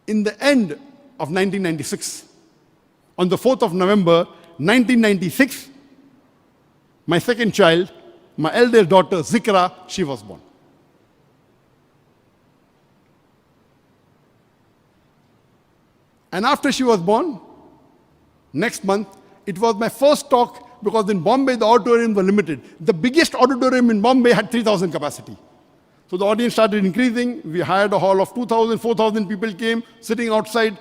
In the end of 1996, on the 4th of November 1996, my second child, my eldest daughter, Zikra, she was born. And after she was born, next month, it was my first talk, because in Bombay, the auditoriums were limited. The biggest auditorium in Bombay had 3,000 capacity. So the audience started increasing. We hired a hall of 2,000, 4,000 people came, sitting outside.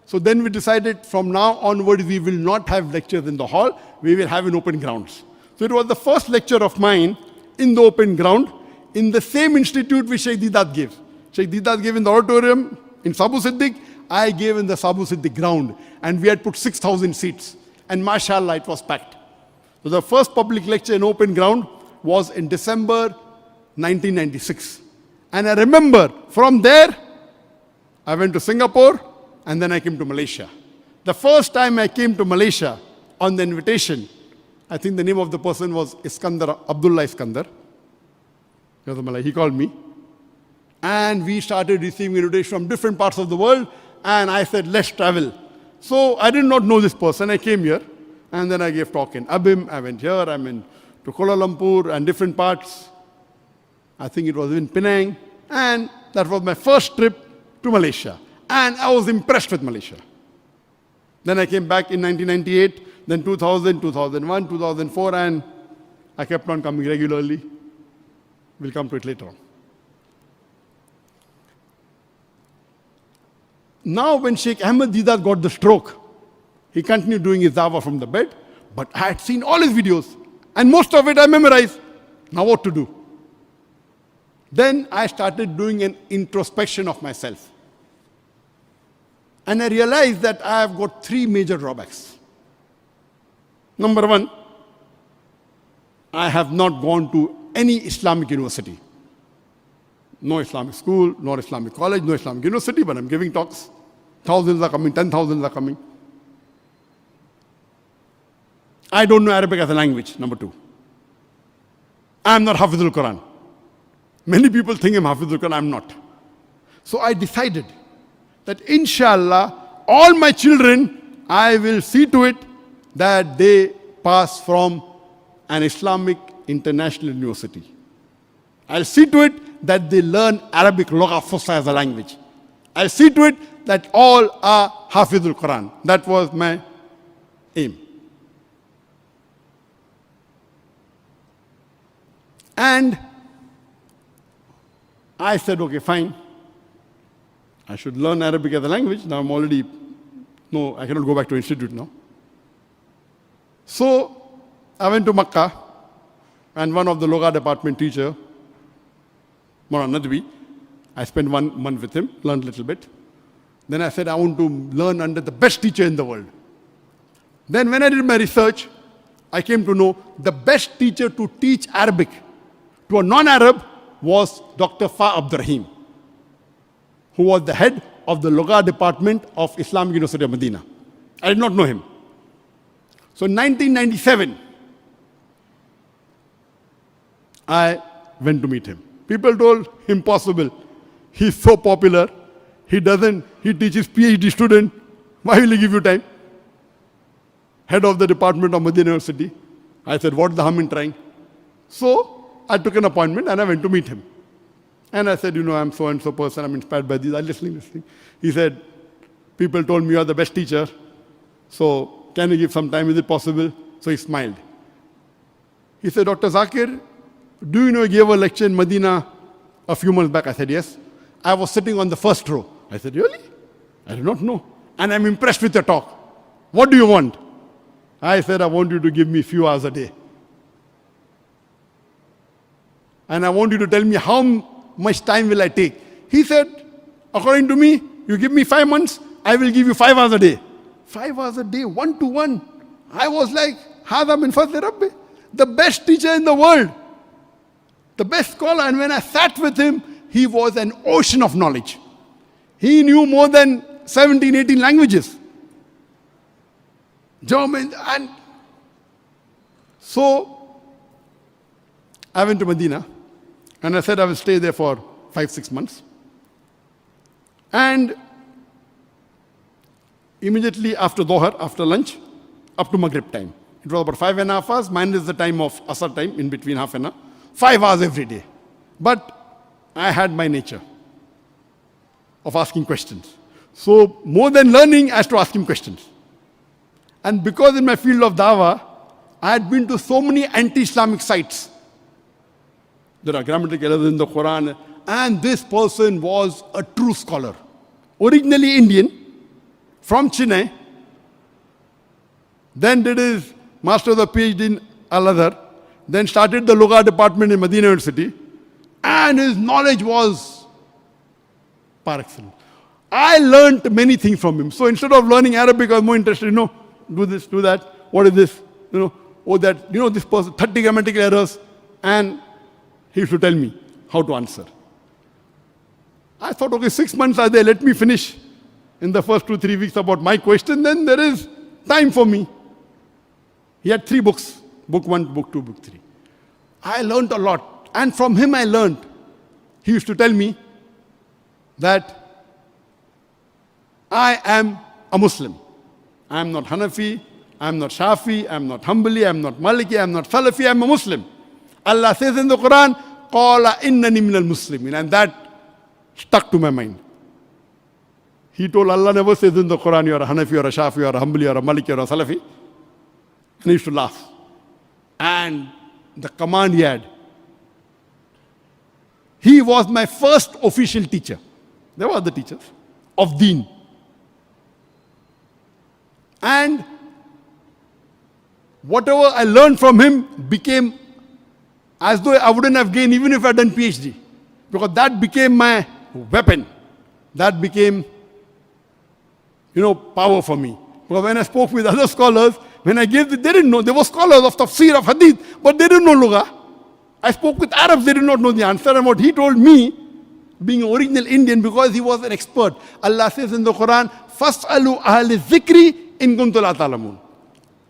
So then we decided from now onwards, we will not have lectures in the hall. We will have in open grounds. So it was the first lecture of mine in the open ground, in the same institute which Sheikh Deedat gave. Sheikh Deedat gave in the auditorium in Sabu Siddiq. I gave in the Sabu Siddiq ground. And we had put 6,000 seats. And mashallah, it was packed. So the first public lecture in open ground was in December 1996. And I remember from there, I went to Singapore and then I came to Malaysia. The first time I came to Malaysia on the invitation, I think the name of the person was Iskandar, Abdullah Iskandar. He called me. And we started receiving invitations from different parts of the world. And I said, let's travel. So I did not know this person. I came here. And then I gave talk in Abim. I went here. I went to Kuala Lumpur and different parts. I think it was in Penang. And that was my first trip to Malaysia. And I was impressed with Malaysia. Then I came back in 1998, then 2000, 2001, 2004, and I kept on coming regularly. We'll come to it later on. Now when Sheikh Ahmed Deedat got the stroke, he continued doing his dawah from the bed, but I had seen all his videos, and most of it I memorized. Now what to do? Then I started doing an introspection of myself. And I realized that I have got three major drawbacks. Number one, I have not gone to any Islamic university. No Islamic school, no Islamic college, no Islamic university, but I'm giving talks. Thousands are coming, 10,000 are coming. I don't know Arabic as a language, number two. I'm not Hafizul Quran. Many people think I'm Hafizul Quran, I'm not. So I decided that inshallah, all my children, I will see to it that they pass from an Islamic international university. I'll see to it that they learn Arabic Lugha Fusha as a language. I'll see to it that all are Hafizul Quran. That was my aim. And I said, okay, fine. I should learn Arabic as a language. Now I'm already, no, I cannot go back to institute now. So I went to Makkah, and one of the Lugha department teacher, Maulana Nadwi, I spent 1 month with him, learned a little bit. Then I said, I want to learn under the best teacher in the world. Then when I did my research, I came to know the best teacher to teach Arabic to a non-Arab was Dr. Fa Abdurrahim, who was the head of the Lugha department of Islamic University of Medina. I did not know him. So in 1997, I went to meet him. People told, impossible. He's so popular. He teaches PhD student. Why will he give you time? Head of the department of Medina University. I said, what's the harm in trying? So I took an appointment and I went to meet him. And I said, I'm so-and-so person, I'm inspired by this. I'm listening. He said, people told me you are the best teacher. So can you give some time? Is it possible? So he smiled. He said, Dr. Zakir, do you know you gave a lecture in Medina a few months back? I said, yes. I was sitting on the first row. I said, really? I do not know. And I'm impressed with your talk. What do you want? I said, I want you to give me a few hours a day. And I want you to tell me how much time will I take. He said, according to me, you give me 5 months, I will give you 5 hours a day. 5 hours a day, 1-to-1. I was like, Hada min fadli Rabbi, the best teacher in the world, the best scholar. And when I sat with him, he was an ocean of knowledge. He knew more than 17, 18 languages. German, and so I went to Medina and I said I will stay there for 5-6 months. And immediately after Dhuhr, after lunch, up to Maghrib time. It was about 5.5 hours, minus the time of Asr time, in between half an hour. 5 hours every day. But I had my nature of asking questions. So more than learning, I had to ask him questions. And because in my field of dawah, I had been to so many anti-Islamic sites. There are grammatical errors in the Quran. And this person was a true scholar. Originally Indian, from Chennai. Then did his Master of the PhD in Al-Azhar. Then started the Lugha department in Medina University. And his knowledge was par excellence. I learned many things from him. So instead of learning Arabic, I was more interested, do this, do that. What is this? That, this person, 30 grammatical errors. And he used to tell me how to answer. I thought, okay, 6 months are there. Let me finish in the first 2-3 weeks about my question. Then there is time for me. He had 3 books. Book 1, book 2, book 3. I learned a lot. And from him I learned. He used to tell me that I am a Muslim. I am not Hanafi, I am not Shafi, I am not Hanbali, I am not Maliki, I am not Salafi, I am a Muslim. Allah says in the Quran, Qala innani minal Muslimin. And that stuck to my mind. He told Allah never says in the Quran, you are a Hanafi, you are a Shafi, you are a Hanbali, you are a Maliki, you are a Salafi. And he used to laugh. And the command he had. He was my first official teacher. There were other teachers of Deen. And whatever I learned from him became as though I wouldn't have gained even if I had done PhD. Because that became my weapon. That became, power for me. Because when I spoke with other scholars, when I gave they didn't know. They were scholars of tafsir, of hadith, but they didn't know lugha. I spoke with Arabs, they did not know the answer. And what he told me, being an original Indian, because he was an expert. Allah says in the Quran, Fas'alu ahli zikri in kuntum la ta'lamun.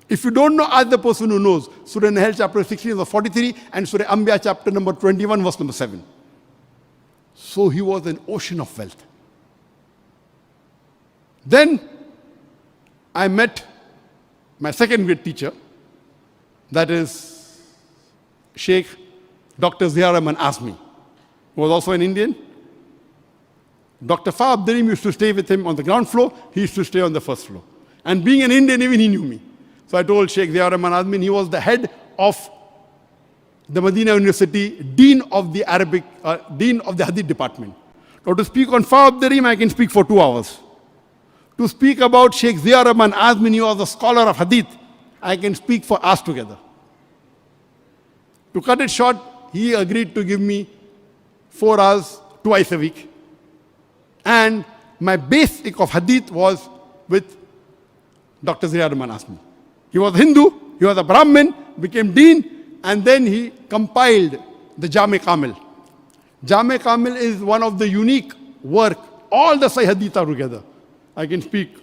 If you don't know, ask the person who knows. Surah Nahl chapter 16 verse 43 and Surah Anbiya chapter number 21 verse number 7. So he was an ocean of wealth. Then I met my second great teacher, that is Sheikh Dr. Zakir Niak Azmi, who was also an Indian. Dr. Fa Abdurim used to stay with him on the ground floor. He used to stay on the first floor. And being an Indian, even he knew me. So I told Sheikh Zakir Niak Azmi, he was the head of the Medina University, Dean of the Hadith department. Now to speak on Fa Abdurim, I can speak for 2 hours. To speak about Sheikh Zakir Niak Azmi, he was a scholar of Hadith, I can speak for hours together. To cut it short, he agreed to give me 4 hours twice a week. And my basic of Hadith was with Dr. Zakir Niak Azmi. He was Hindu, he was a Brahmin, became Dean, and then he compiled the Jami Kamil. Jami Kamil is one of the unique work. All the Sahih Hadith are together. I can speak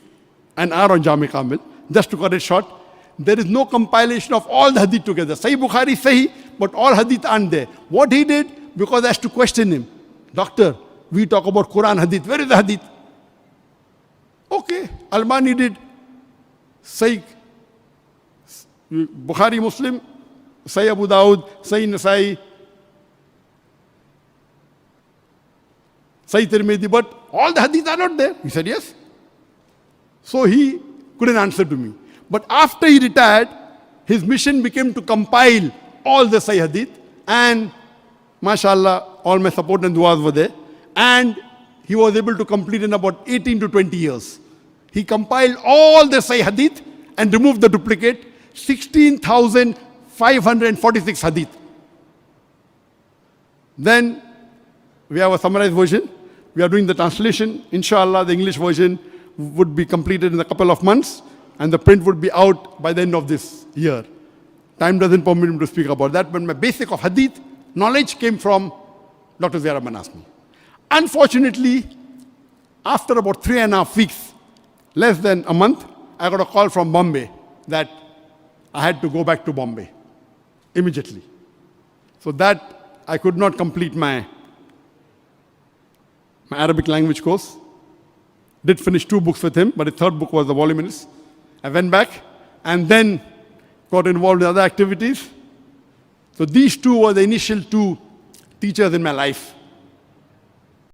an hour on Jami Kamil. Just to cut it short, there is no compilation of all the Hadith together. Sahih Bukhari, Sahih, but all Hadith aren't there. What he did, because I had to question him, Doctor, we talk about Quran Hadith. Where is the Hadith? Okay, Albani did Sahih Bukhari, Muslim, Sahih Abu Dawud, Sahih Nasai, Sahih Tirmidhi, but all the Hadith are not there. He said yes. So he couldn't answer to me. But after he retired, his mission became to compile all the Sahih Hadith, and mashallah, all my support and du'as were there. And he was able to complete in about 18 to 20 years. He compiled all the Sahih Hadith and removed the duplicate, 16,546 Hadith. Then we have a summarized version. We are doing the translation. Inshallah, the English version would be completed in a couple of months, and the print would be out by the end of this year. Time doesn't permit me to speak about that, but my basic of Hadith knowledge came from Dr. Zakir Niak Azmi. Unfortunately, after about 3.5 weeks, less than a month, I got a call from Bombay that I had to go back to Bombay immediately. So that I could not complete my Arabic language course. Did finish 2 books with him, but the third book was the voluminous. I went back and then got involved in other activities. So these 2 were the initial 2 teachers in my life.